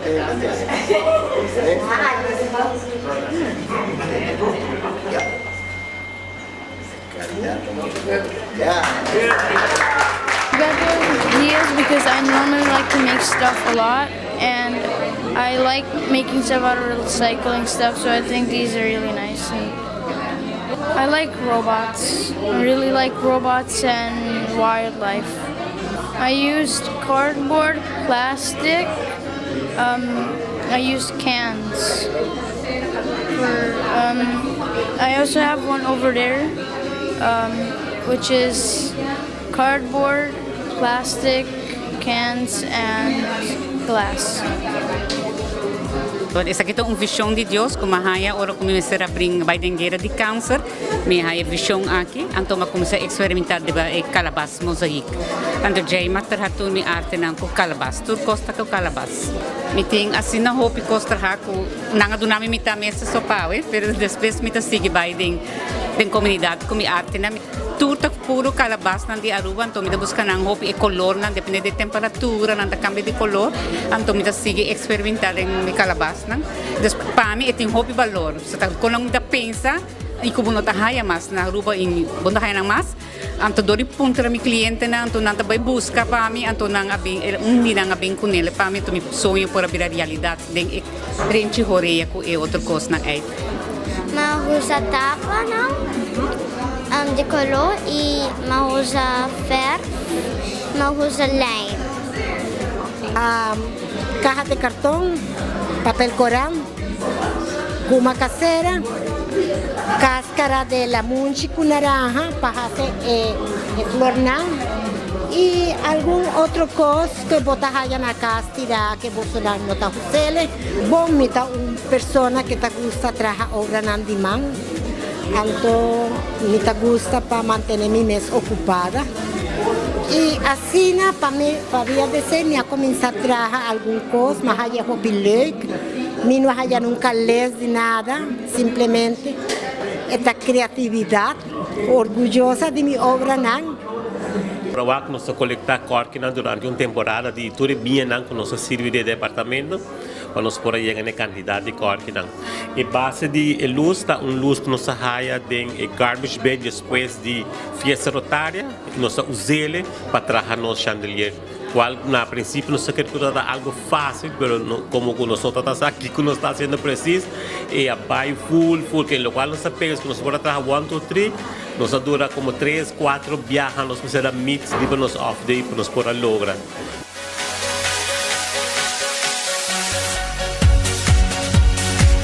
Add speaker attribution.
Speaker 1: Got these because I normally like to make stuff a lot, and I like making stuff out of recycling stuff, so I think these are really nice. And I like robots. I really like robots and wildlife. I used cardboard, plastic, I used cans. I also have one over there, which is cardboard, plastic, cans, and glass.
Speaker 2: Essa aqui é uma visão de Deus, como a raia ora começar a abrir a dengueira de câncer, me raia visão aqui, então começar a experimentar de calabas mosaico. Então já matar hatu mi arte nang ko calabas, tur costa ko calabas. Me tem assim na hope costa hako, nanga do nami mita mesa sopa, pero depois mita sigue by den comunidade com mi arte na tudo puro calabas nan di Aruba, então me busca nang hope e color nan depende de temperatura nan da cambio de color, então me sigue experimentar em mi calabas nan. Depois para mim tem hope valor, so ta kolong da pensa e como não tá raia mas na Aruba em bunda raia nang mas. Anto dori punto na mi cliente na anto nanta bay busca pa mi anto nang abing hindi nang abing kunele pa mi to mi sonho por abrir a realidade den rente horeia ko e outro cos na ay.
Speaker 3: Mahusa tapa não? De color e mahusa fer, mahusa lime.
Speaker 4: Caja de cartón, papel corán, goma casera, cáscara de la munchi con naranja para hacer flornar y algún otro cos que botas allá en la castira que vos no te usele. Vos mita una persona que te gusta trabajar obra nandimán, tanto me te gusta para mantener mi mes ocupada. Y así para mí, para decir, me ha comenzado a trabajar algún cos, más allá hobby leuk. Mi no hay nunca les de nada, simplemente esta creatividad, orgullosa de mi obra.
Speaker 5: Provar que nós coletar corte durante uma temporada de tudo bem com nosso serviço de departamento, para nós poder chegar na quantidade de corte. E base de luz está luz que nós raia de garbage bin depois de fiesta rotária, nós usamos para trabalhar nosso chandelier. Qual na princípio nós queremos dar algo fácil, mas como nós estamos aqui, que nós está sendo preciso, e a buy full, que lo qual nós sabemos que nós podemos trabalhar 1, 2, 3, nós dura como 3, 4 viagens, nós precisamos mix, para nós off day, para nós poder lograr.